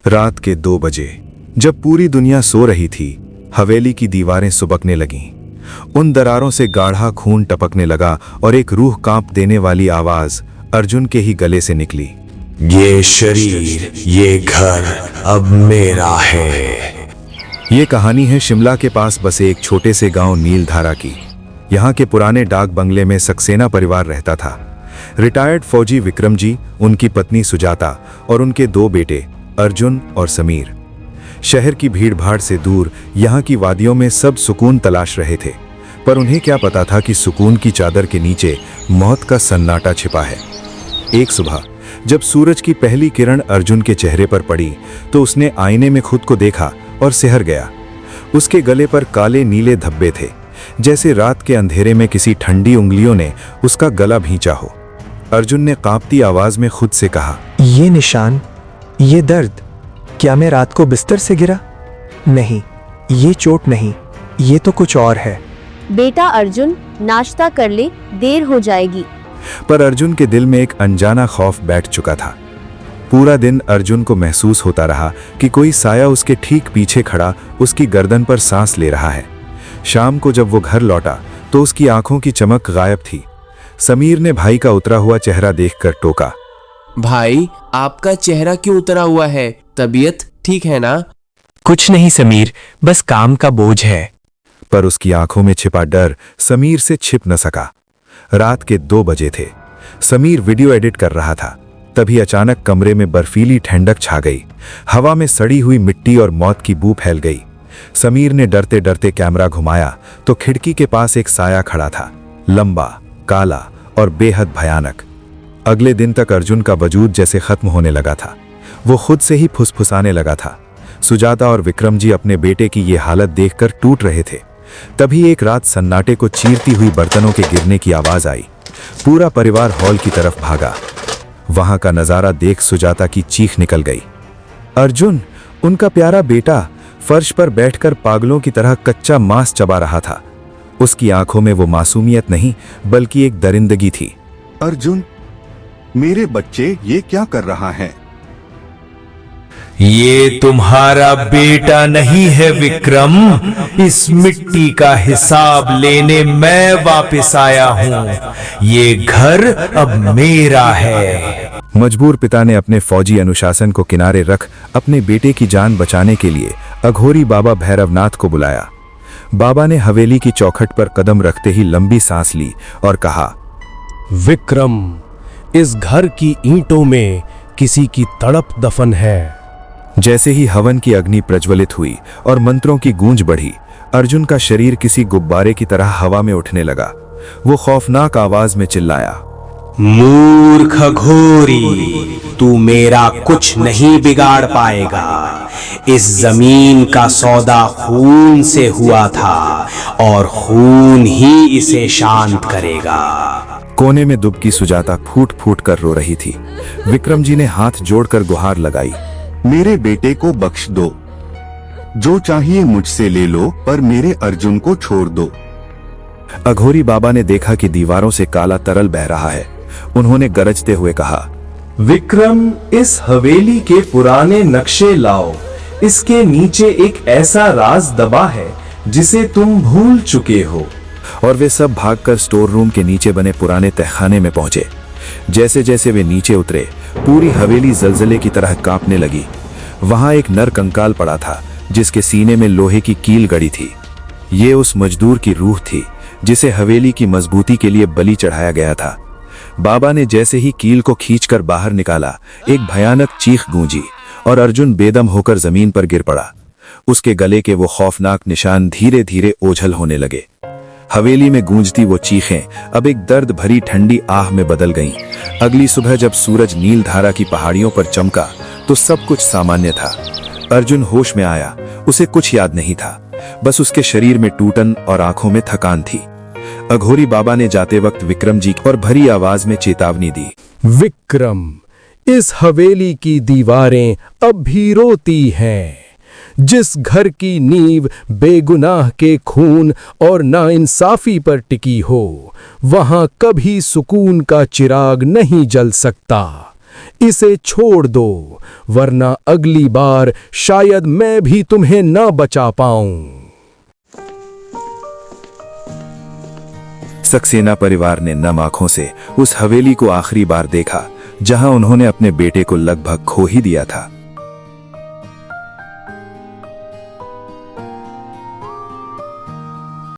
रात के 2 बजे जब पूरी दुनिया सो रही थी, हवेली की दीवारें सुबकने लगीं। उन दरारों से गाढ़ा खून टपकने लगा और एक रूह कांप देने वाली आवाज अर्जुन के ही गले से निकली। ये शरीर, ये घर अब मेरा है। ये कहानी है शिमला के पास बसे एक छोटे से गांव नीलधारा की। यहाँ के पुराने डाक बंगले में सक्सेना परिवार रहता था। रिटायर्ड फौजी विक्रम जी, उनकी पत्नी सुजाता और उनके 2 बेटे अर्जुन और समीर। शहर की भीड़भाड़ से दूर यहाँ की वादियों में सब सुकून तलाश रहे थे, पर उन्हें क्या पता था कि सुकून की चादर के नीचे मौत का सन्नाटा छिपा है। एक सुबह जब सूरज की पहली किरण अर्जुन के चेहरे पर पड़ी तो उसने आईने में खुद को देखा और सिहर गया। उसके गले पर काले नीले धब्बे थे, जैसे रात के अंधेरे में किसी ठंडी उंगलियों ने उसका गला भींचा हो। अर्जुन ने कांपती आवाज में खुद से कहा, ये निशान, ये दर्द, क्या मैं रात को बिस्तर से गिरा? नहीं, ये चोट नहीं, ये तो कुछ और है। बेटा अर्जुन, नाश्ता कर ले, देर हो जाएगी। पर अर्जुन के दिल में एक अनजाना खौफ बैठ चुका था। पूरा दिन अर्जुन को महसूस होता रहा कि कोई साया उसके ठीक पीछे खड़ा उसकी गर्दन पर सांस ले रहा है। शाम को जब वो घर लौटा तो उसकी आंखों की चमक गायब थी। समीर ने भाई का उतरा हुआ चेहरा देखकर टोका, भाई, आपका चेहरा क्यों उतरा हुआ है? तबीयत ठीक है ना? कुछ नहीं समीर, बस काम का बोझ है। पर उसकी आंखों में छिपा डर समीर से छिप न सका। रात के 2 बजे थे। समीर वीडियो एडिट कर रहा था। तभी अचानक कमरे में बर्फीली ठंडक छा गई। हवा में सड़ी हुई मिट्टी और मौत की बू फैल गई। समीर ने डरते डरते कैमरा घुमाया तो खिड़की के पास एक साया खड़ा था, लंबा, काला और बेहद भयानक। अगले दिन तक अर्जुन का वजूद जैसे खत्म होने लगा था। वो खुद से ही फुसफुसाने लगा था। सुजाता और विक्रम जी अपने बेटे की ये हालत देखकर टूट रहे थे। तभी एक रात सन्नाटे को चीरती हुई बर्तनों के गिरने की आवाज आई। पूरा परिवार हॉल की तरफ भागा। वहां का नजारा देख सुजाता की चीख निकल गई। अर्जुन, उनका प्यारा बेटा, फर्श पर बैठकर पागलों की तरह कच्चा मांस चबा रहा था। उसकी आंखों में वो मासूमियत नहीं बल्कि एक दरिंदगी थी। अर्जुन, मेरे बच्चे, ये क्या कर रहा है? ये तुम्हारा बेटा नहीं है विक्रम। इस मिट्टी का हिसाब लेने मैं वापस आया हूँ। ये घर अब मेरा है। मजबूर पिता ने अपने फौजी अनुशासन को किनारे रख अपने बेटे की जान बचाने के लिए अघोरी बाबा भैरवनाथ को बुलाया। बाबा ने हवेली की चौखट पर कदम रखते ही लंबी सांस ली और कहा, विक्रम, इस घर की ईंटों में किसी की तड़प दफन है। जैसे ही हवन की अग्नि प्रज्वलित हुई और मंत्रों की गूंज बढ़ी, अर्जुन का शरीर किसी गुब्बारे की तरह हवा में उठने लगा। वो खौफनाक आवाज में चिल्लाया, मूर्ख घोरी, तू मेरा कुछ नहीं बिगाड़ पाएगा। इस जमीन का सौदा खून से हुआ था और खून ही इसे शांत करेगा। कोने में दुबकी सुजाता फूट फूट कर रो रही थी। विक्रम जी ने हाथ जोड़कर गुहार लगाई, मेरे बेटे को बख्श दो। जो चाहिए मुझसे ले लो, पर मेरे अर्जुन को छोड़ दो। अघोरी बाबा ने देखा कि दीवारों से काला तरल बह रहा है। उन्होंने गरजते हुए कहा, विक्रम, इस हवेली के पुराने नक्शे लाओ। इसके नीचे एक ऐसा राज दबा है जिसे तुम भूल चुके हो। और वे सब भागकर स्टोर रूम के नीचे बने पुराने तहखाने में पहुंचे। जैसे जैसे वे नीचे उतरे, पूरी हवेली जलजले की तरह कांपने लगी। वहां एक नर कंकाल पड़ा था जिसके सीने में लोहे की कील गड़ी थी। ये उस मजदूर की रूह थी जिसे हवेली की मजबूती के लिए बलि चढ़ाया गया था। बाबा ने जैसे ही कील को खींचकर बाहर निकाला, एक भयानक चीख गूंजी और अर्जुन बेदम होकर जमीन पर गिर पड़ा। उसके गले के वो खौफनाक निशान धीरे धीरे ओझल होने लगे। हवेली में गूंजती वो चीखें अब एक दर्द भरी ठंडी आह में बदल गईं। अगली सुबह जब सूरज नीलधारा की पहाड़ियों पर चमका तो सब कुछ सामान्य था। अर्जुन होश में आया। उसे कुछ याद नहीं था, बस उसके शरीर में टूटन और आंखों में थकान थी। अघोरी बाबा ने जाते वक्त विक्रम जी और भरी आवाज में चेतावनी दी, विक्रम, इस हवेली की दीवारें अब भी रोती हैं। जिस घर की नींव बेगुनाह के खून और नाइंसाफी पर टिकी हो, वहां कभी सुकून का चिराग नहीं जल सकता। इसे छोड़ दो, वरना अगली बार शायद मैं भी तुम्हें न बचा पाऊं। सक्सेना परिवार ने नम आंखों से उस हवेली को आखिरी बार देखा जहां उन्होंने अपने बेटे को लगभग खो ही दिया था।